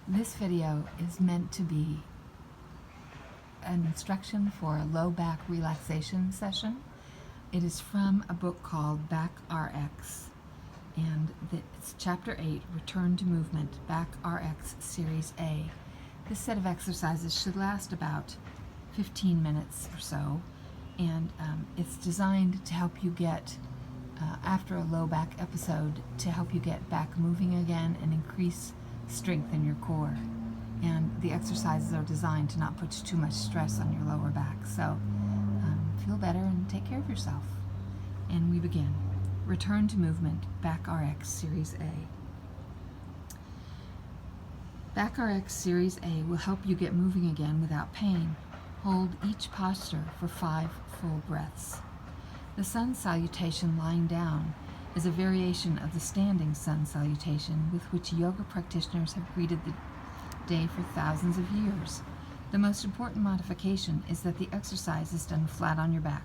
This video is meant to be an instruction for a low back relaxation session. It is from a book called Back RX, and it's Chapter 8, Return to Movement, Back RX Series A. This set of exercises should last about 15 minutes or so, and it's designed to help you get, after a low back episode, to help you get back moving again and increase strength in your core. And the exercises are designed to not put too much stress on your lower back. So feel better and take care of yourself. And we begin. Return to Movement, Back RX Series A. Back RX Series A will help you get moving again without pain. Hold each posture for 5 full breaths. The sun salutation lying down is a variation of the standing sun salutation with which yoga practitioners have greeted the day for thousands of years. The most important modification is that the exercise is done flat on your back.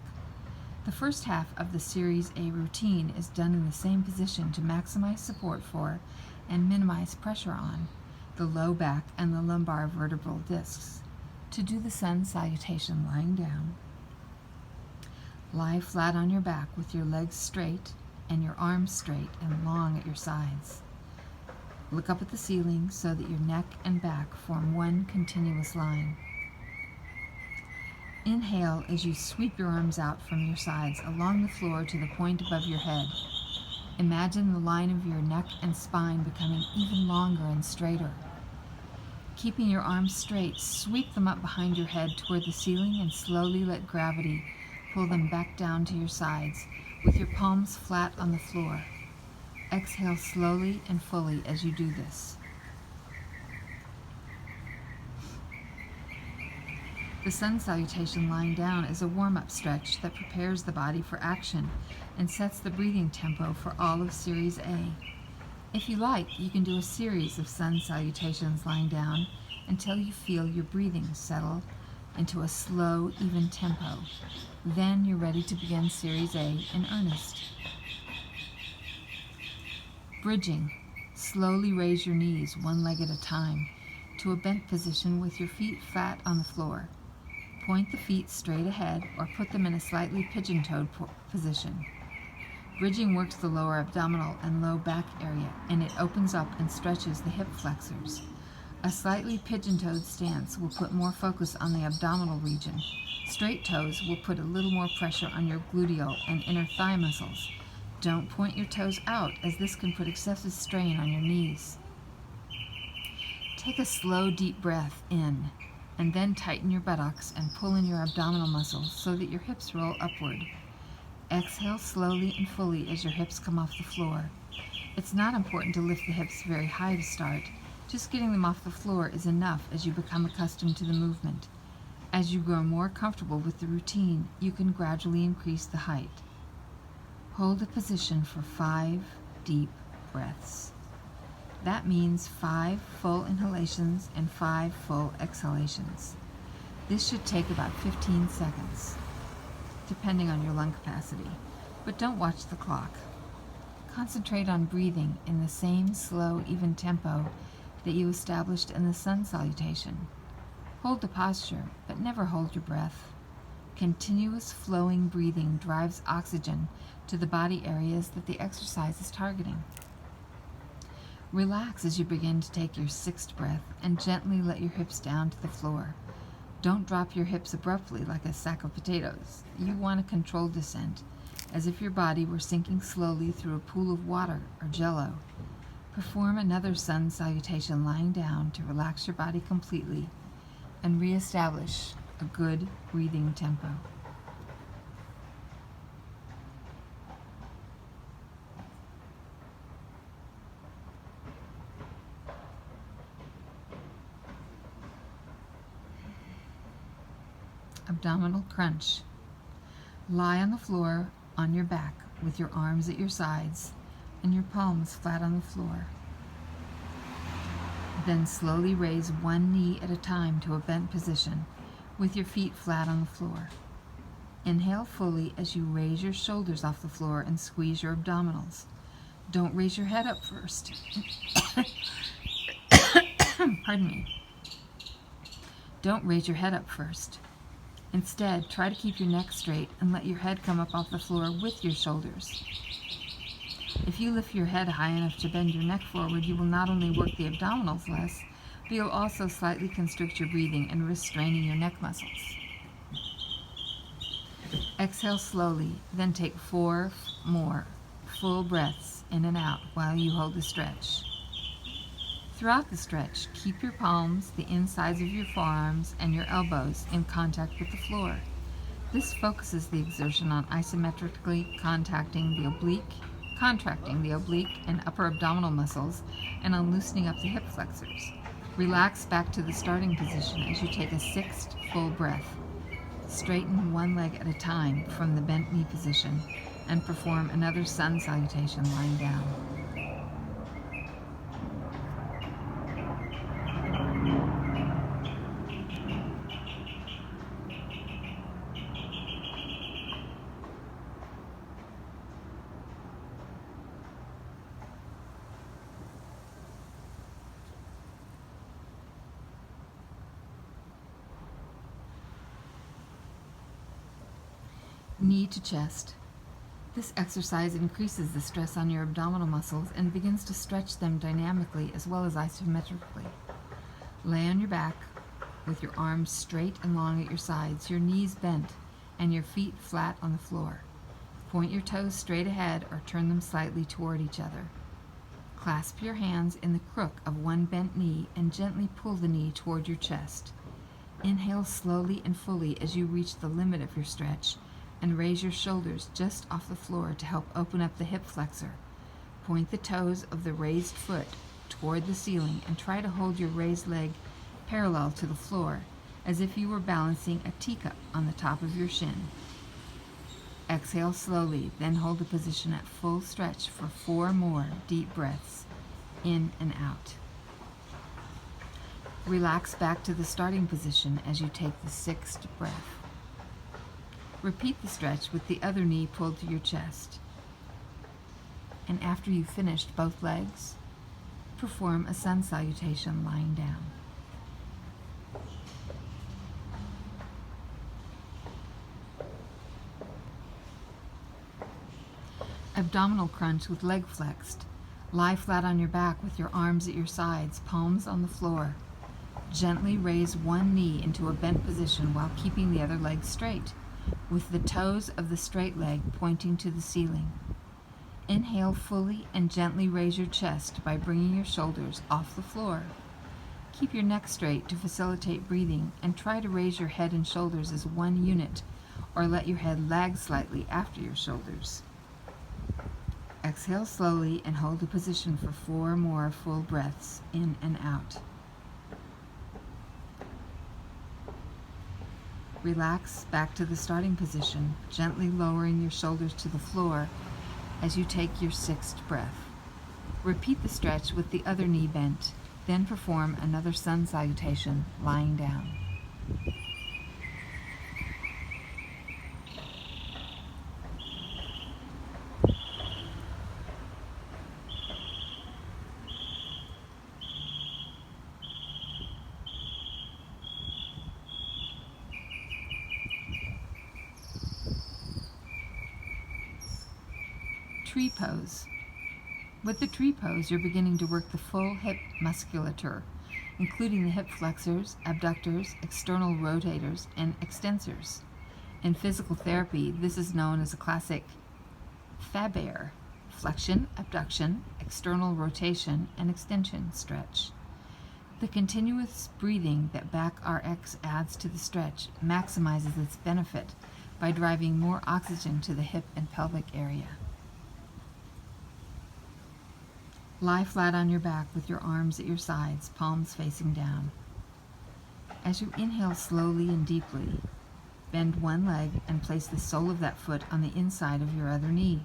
The first half of the Series A routine is done in the same position to maximize support for and minimize pressure on the low back and the lumbar vertebral discs. To do the sun salutation lying down, lie flat on your back with your legs straight and your arms straight and long at your sides. Look up at the ceiling so that your neck and back form one continuous line. Inhale as you sweep your arms out from your sides along the floor to the point above your head. Imagine the line of your neck and spine becoming even longer and straighter. Keeping your arms straight, sweep them up behind your head toward the ceiling and slowly let gravity pull them back down to your sides with your palms flat on the floor. Exhale slowly and fully as you do this. The sun salutation lying down is a warm-up stretch that prepares the body for action and sets the breathing tempo for all of Series A. If you like, you can do a series of sun salutations lying down until you feel your breathing settle into a slow, even tempo. Then you're ready to begin Series A in earnest. Bridging. Slowly raise your knees one leg at a time to a bent position with your feet flat on the floor. Point the feet straight ahead or put them in a slightly pigeon-toed position. Bridging works the lower abdominal and low back area, and it opens up and stretches the hip flexors. A slightly pigeon-toed stance will put more focus on the abdominal region. Straight toes will put a little more pressure on your gluteal and inner thigh muscles. Don't point your toes out, as this can put excessive strain on your knees. Take a slow, deep breath in, and then tighten your buttocks and pull in your abdominal muscles so that your hips roll upward. Exhale slowly and fully as your hips come off the floor. It's not important to lift the hips very high to start. Just getting them off the floor is enough as you become accustomed to the movement. As you grow more comfortable with the routine, you can gradually increase the height. Hold a position for 5 deep breaths. That means 5 full inhalations and 5 full exhalations. This should take about 15 seconds, depending on your lung capacity, but don't watch the clock. Concentrate on breathing in the same slow, even tempo that you established in the sun salutation. Hold the posture, but never hold your breath. Continuous flowing breathing drives oxygen to the body areas that the exercise is targeting. Relax as you begin to take your 6th breath and gently let your hips down to the floor. Don't drop your hips abruptly like a sack of potatoes. You want a controlled descent, as if your body were sinking slowly through a pool of water or jello. Perform another sun salutation lying down to relax your body completely and reestablish a good breathing tempo. Abdominal crunch. Lie on the floor on your back with your arms at your sides and your palms flat on the floor. Then slowly raise one knee at a time to a bent position with your feet flat on the floor. Inhale fully as you raise your shoulders off the floor and squeeze your abdominals. Don't raise your head up first. Don't raise your head up first. Instead, try to keep your neck straight and let your head come up off the floor with your shoulders. If you lift your head high enough to bend your neck forward, you will not only work the abdominals less, but you'll also slightly constrict your breathing and risk straining your neck muscles. Exhale slowly, then take 4 more full breaths in and out while you hold the stretch. Throughout the stretch, keep your palms, the insides of your forearms, and your elbows in contact with the floor. This focuses the exertion on isometrically contracting the oblique and upper abdominal muscles, and on loosening up the hip flexors. Relax back to the starting position as you take a 6th full breath. Straighten one leg at a time from the bent knee position and perform another sun salutation lying down. Knee to chest. This exercise increases the stress on your abdominal muscles and begins to stretch them dynamically as well as isometrically. Lay on your back with your arms straight and long at your sides, your knees bent, and your feet flat on the floor. Point your toes straight ahead or turn them slightly toward each other. Clasp your hands in the crook of one bent knee and gently pull the knee toward your chest. Inhale slowly and fully as you reach the limit of your stretch, and raise your shoulders just off the floor to help open up the hip flexor. Point the toes of the raised foot toward the ceiling and try to hold your raised leg parallel to the floor, as if you were balancing a teacup on the top of your shin. Exhale slowly, then hold the position at full stretch for 4 more deep breaths, in and out. Relax back to the starting position as you take the 6th breath. Repeat the stretch with the other knee pulled to your chest. And after you've finished both legs, perform a sun salutation lying down. Abdominal crunch with leg flexed. Lie flat on your back with your arms at your sides, palms on the floor. Gently raise one knee into a bent position while keeping the other leg straight, with the toes of the straight leg pointing to the ceiling. Inhale fully and gently raise your chest by bringing your shoulders off the floor. Keep your neck straight to facilitate breathing and try to raise your head and shoulders as one unit, or let your head lag slightly after your shoulders. Exhale slowly and hold the position for 4 more full breaths in and out. Relax back to the starting position, gently lowering your shoulders to the floor as you take your 6th breath. Repeat the stretch with the other knee bent, then perform another sun salutation lying down. Tree pose. With the tree pose, you're beginning to work the full hip musculature, including the hip flexors, abductors, external rotators, and extensors. In physical therapy, this is known as a classic FABER: flexion, abduction, external rotation, and extension stretch. The continuous breathing that Back RX adds to the stretch maximizes its benefit by driving more oxygen to the hip and pelvic area. Lie flat on your back with your arms at your sides, palms facing down. As you inhale slowly and deeply, bend one leg and place the sole of that foot on the inside of your other knee.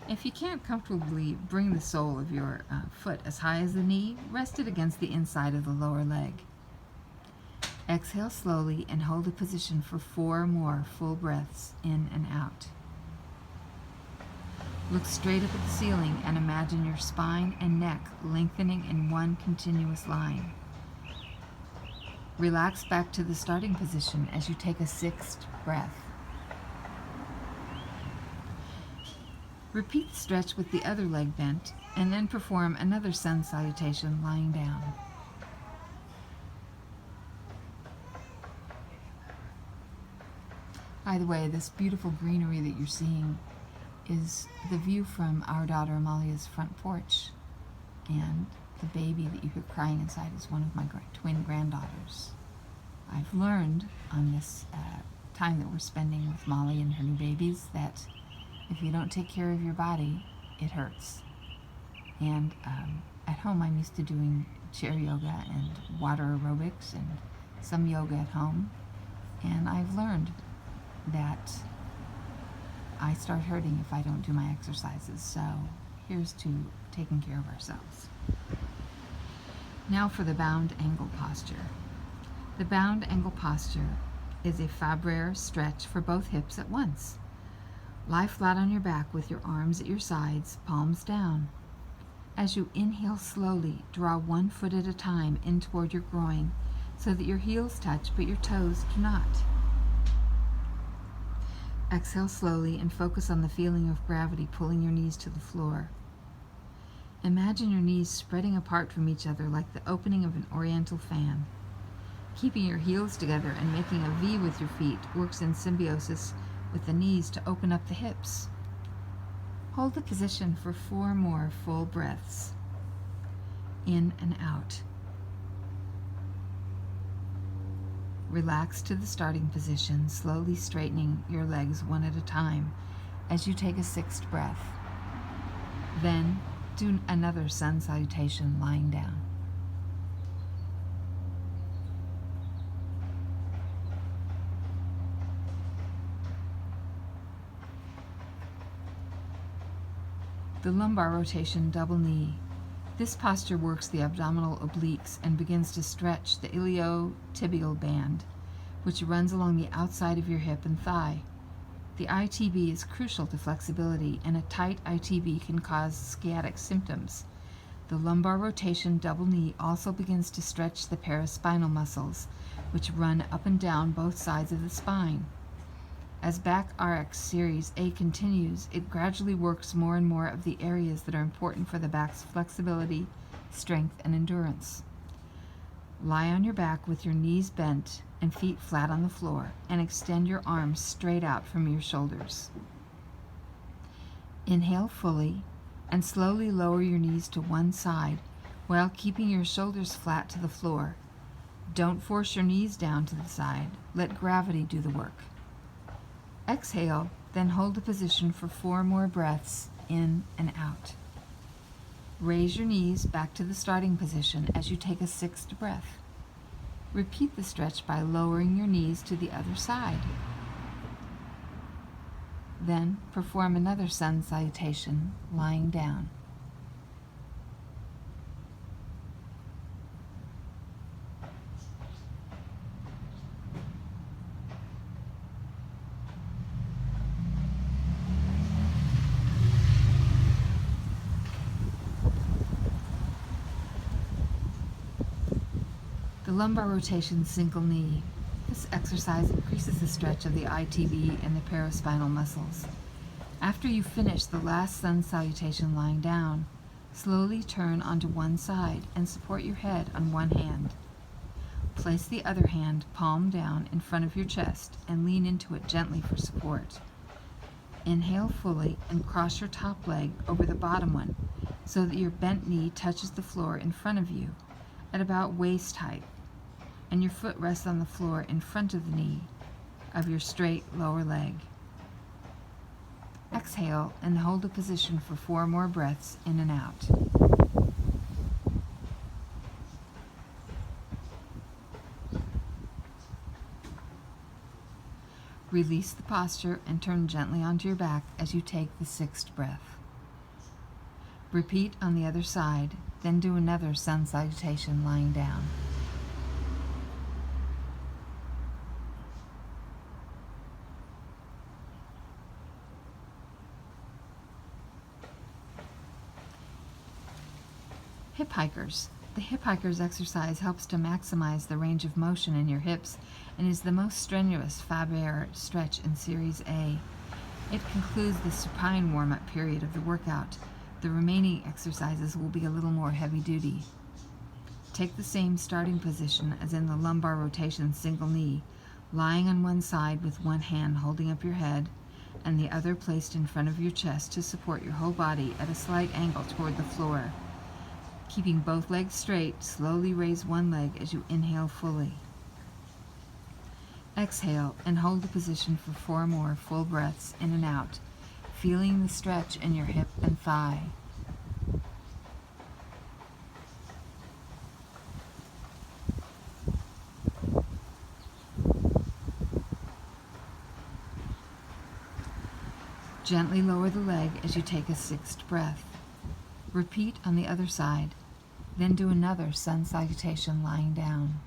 If you can't comfortably bring the sole of your foot as high as the knee, rest it against the inside of the lower leg. Exhale slowly and hold the position for 4 more full breaths in and out. Look straight up at the ceiling and imagine your spine and neck lengthening in one continuous line. Relax back to the starting position as you take a sixth breath. Repeat the stretch with the other leg bent, and then perform another sun salutation lying down. By the way, this beautiful greenery that you're seeing is the view from our daughter Amalia's front porch, and the baby that you hear crying inside is one of my twin granddaughters. I've learned on this time that we're spending with Molly and her new babies that if you don't take care of your body, it hurts. And at home I'm used to doing chair yoga and water aerobics and some yoga at home, and I've learned that I start hurting if I don't do my exercises. So here's to taking care of ourselves. Now for the bound angle posture. The bound angle posture is a Fabre stretch for both hips at once. Lie flat on your back with your arms at your sides, palms down. As you inhale slowly, draw one foot at a time in toward your groin so that your heels touch but your toes do not. Exhale slowly and focus on the feeling of gravity pulling your knees to the floor. Imagine your knees spreading apart from each other like the opening of an oriental fan. Keeping your heels together and making a V with your feet works in symbiosis with the knees to open up the hips. Hold the position for 4 more full breaths. In and out. Relax to the starting position, slowly straightening your legs one at a time as you take a 6th breath. Then do another sun salutation lying down. The lumbar rotation double knee. This posture works the abdominal obliques and begins to stretch the iliotibial band, which runs along the outside of your hip and thigh. The ITB is crucial to flexibility, and a tight ITB can cause sciatic symptoms. The lumbar rotation double knee also begins to stretch the paraspinal muscles, which run up and down both sides of the spine. As Back RX Series A continues, it gradually works more and more of the areas that are important for the back's flexibility, strength, and endurance. Lie on your back with your knees bent and feet flat on the floor, and extend your arms straight out from your shoulders. Inhale fully, and slowly lower your knees to one side while keeping your shoulders flat to the floor. Don't force your knees down to the side. Let gravity do the work. Exhale, then hold the position for 4 more breaths in and out. Raise your knees back to the starting position as you take a 6th breath. Repeat the stretch by lowering your knees to the other side. Then perform another sun salutation lying down. The lumbar rotation single knee. This exercise increases the stretch of the ITB and the paraspinal muscles. After you finish the last sun salutation lying down, slowly turn onto one side and support your head on one hand. Place the other hand palm down in front of your chest and lean into it gently for support. Inhale fully and cross your top leg over the bottom one so that your bent knee touches the floor in front of you at about waist height, and your foot rests on the floor in front of the knee of your straight lower leg. Exhale and hold the position for 4 more breaths in and out. Release the posture and turn gently onto your back as you take the 6th breath. Repeat on the other side, then do another sun salutation lying down. Hip hikers. The hip hiker's exercise helps to maximize the range of motion in your hips and is the most strenuous Faber stretch in Series A. It concludes the supine warm-up period of the workout. The remaining exercises will be a little more heavy-duty. Take the same starting position as in the lumbar rotation single knee, lying on one side with one hand holding up your head and the other placed in front of your chest to support your whole body at a slight angle toward the floor. Keeping both legs straight, slowly raise one leg as you inhale fully. Exhale and hold the position for 4 more full breaths in and out, feeling the stretch in your hip and thigh. Gently lower the leg as you take a 6th breath. Repeat on the other side, then do another sun salutation lying down.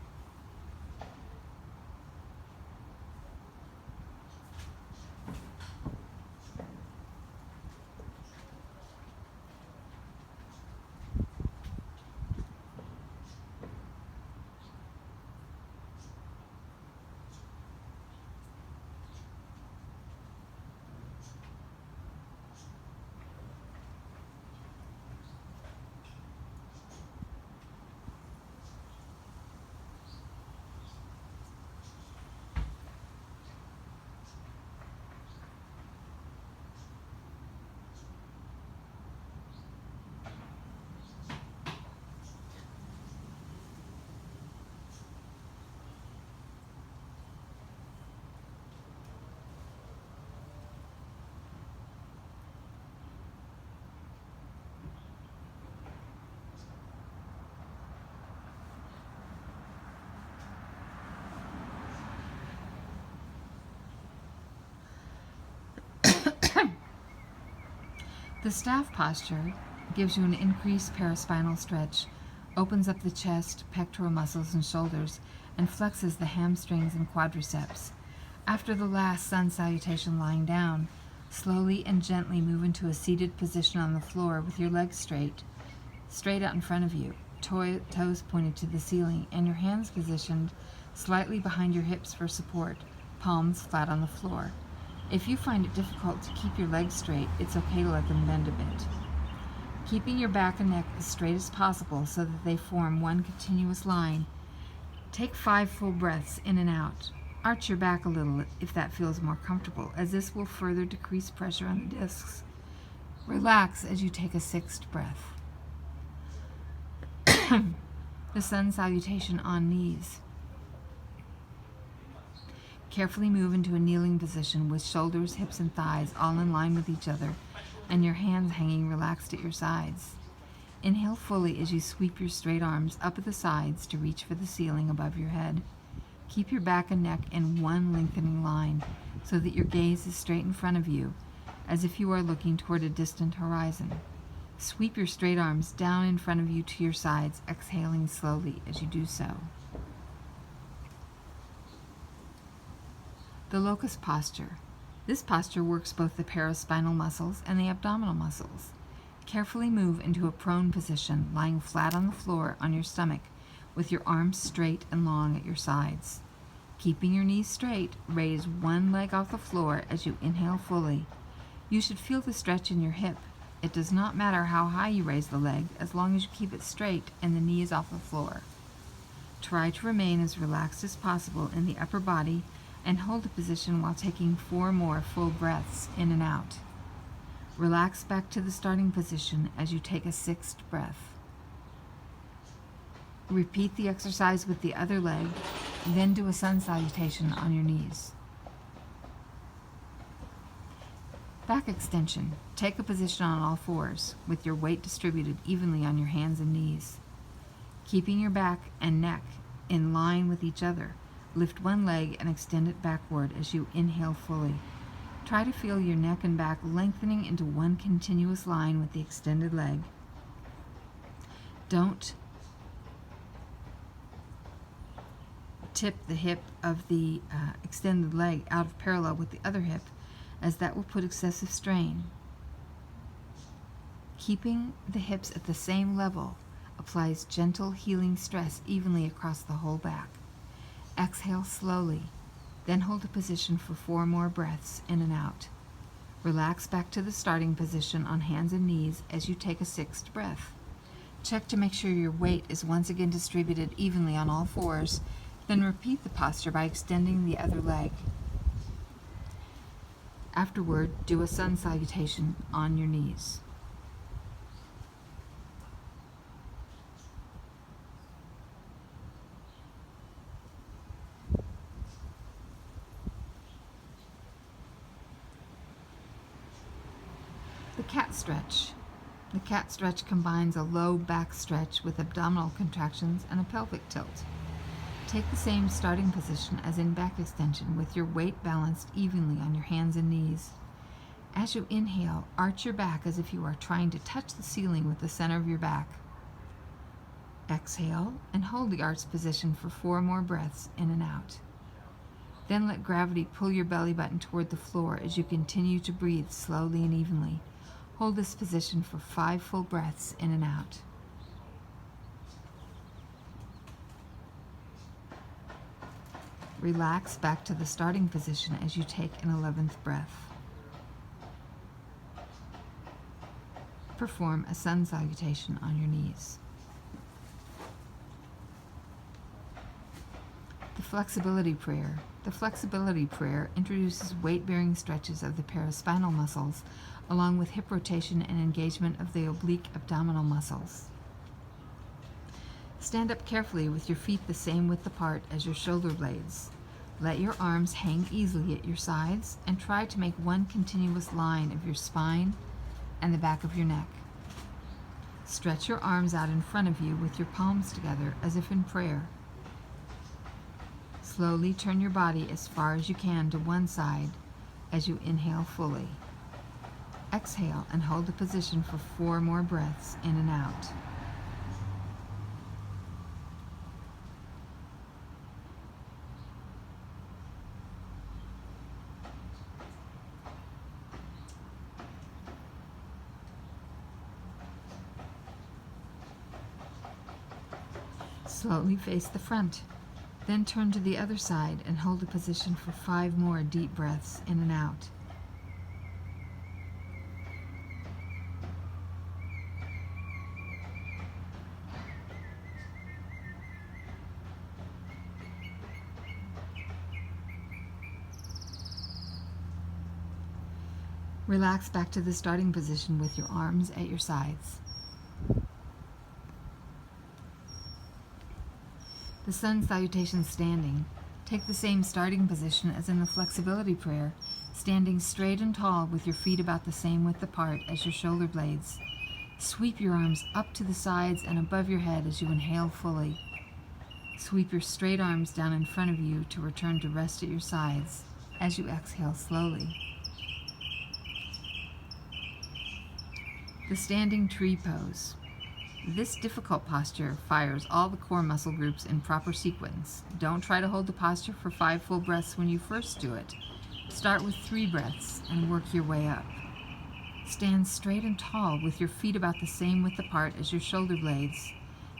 The staff posture gives you an increased paraspinal stretch, opens up the chest, pectoral muscles, and shoulders, and flexes the hamstrings and quadriceps. After the last sun salutation lying down, slowly and gently move into a seated position on the floor with your legs straight out in front of you, toes pointed to the ceiling, and your hands positioned slightly behind your hips for support, palms flat on the floor. If you find it difficult to keep your legs straight, it's okay to let them bend a bit. Keeping your back and neck as straight as possible so that they form one continuous line, take 5 full breaths in and out. Arch your back a little if that feels more comfortable, as this will further decrease pressure on the discs. Relax as you take a 6th breath. The sun salutation on knees. Carefully move into a kneeling position with shoulders, hips, and thighs all in line with each other and your hands hanging relaxed at your sides. Inhale fully as you sweep your straight arms up at the sides to reach for the ceiling above your head. Keep your back and neck in one lengthening line so that your gaze is straight in front of you, as if you are looking toward a distant horizon. Sweep your straight arms down in front of you to your sides, exhaling slowly as you do so. The locust posture. This posture works both the paraspinal muscles and the abdominal muscles. Carefully move into a prone position, lying flat on the floor on your stomach, with your arms straight and long at your sides. Keeping your knees straight, raise one leg off the floor as you inhale fully. You should feel the stretch in your hip. It does not matter how high you raise the leg, as long as you keep it straight and the knee is off the floor. Try to remain as relaxed as possible in the upper body and hold the position while taking 4 more full breaths in and out. Relax back to the starting position as you take a 6th breath. Repeat the exercise with the other leg, then do a sun salutation on your knees. Back extension. Take a position on all fours, with your weight distributed evenly on your hands and knees. Keeping your back and neck in line with each other, lift one leg and extend it backward as you inhale fully. Try to feel your neck and back lengthening into one continuous line with the extended leg. Don't tip the hip of the extended leg out of parallel with the other hip, as that will put excessive strain. Keeping the hips at the same level, applies gentle healing stress evenly across the whole back. Exhale slowly, then hold a position for 4 more breaths in and out. Relax back to the starting position on hands and knees as you take a 6th breath. Check to make sure your weight is once again distributed evenly on all 4s, then repeat the posture by extending the other leg. Afterward, do a sun salutation on your knees. The cat stretch. The cat stretch combines a low back stretch with abdominal contractions and a pelvic tilt. Take the same starting position as in back extension with your weight balanced evenly on your hands and knees. As you inhale, arch your back as if you are trying to touch the ceiling with the center of your back. Exhale and hold the arched position for 4 more breaths in and out. Then let gravity pull your belly button toward the floor as you continue to breathe slowly and evenly. Hold this position for 5 full breaths in and out. Relax back to the starting position as you take an 11th breath. Perform a sun salutation on your knees. The flexibility prayer. The flexibility prayer introduces weight-bearing stretches of the paraspinal muscles, along with hip rotation and engagement of the oblique abdominal muscles. Stand up carefully with your feet the same width apart as your shoulder blades. Let your arms hang easily at your sides and try to make one continuous line of your spine and the back of your neck. Stretch your arms out in front of you with your palms together as if in prayer. Slowly turn your body as far as you can to one side as you inhale fully. Exhale and hold the position for 4 more breaths in and out. Slowly face the front. Then turn to the other side and hold a position for 5 more deep breaths in and out. Relax back to the starting position with your arms at your sides. The sun salutation standing. Take the same starting position as in the flexibility prayer, standing straight and tall with your feet about the same width apart as your shoulder blades. Sweep your arms up to the sides and above your head as you inhale fully. Sweep your straight arms down in front of you to return to rest at your sides as you exhale slowly. The standing tree pose. This difficult posture fires all the core muscle groups in proper sequence. Don't try to hold the posture for 5 full breaths when you first do it. Start with 3 breaths and work your way up. Stand straight and tall with your feet about the same width apart as your shoulder blades.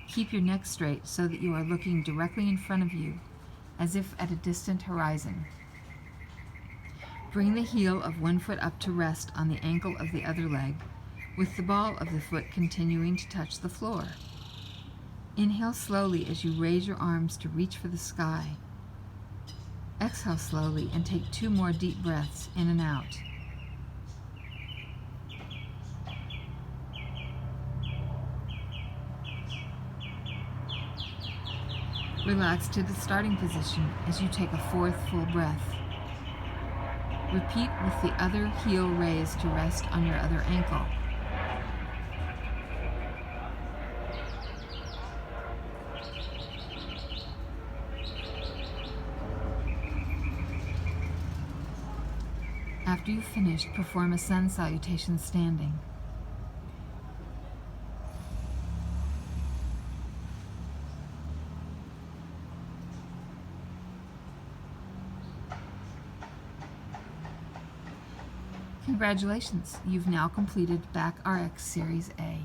Keep your neck straight so that you are looking directly in front of you, as if at a distant horizon. Bring the heel of one foot up to rest on the ankle of the other leg, with the ball of the foot continuing to touch the floor. Inhale slowly as you raise your arms to reach for the sky. Exhale slowly and take 2 more deep breaths in and out. Relax to the starting position as you take a 4th full breath. Repeat with the other heel raised to rest on your other ankle. After you've finished, perform a sun salutation standing. Congratulations, you've now completed Back RX Series A.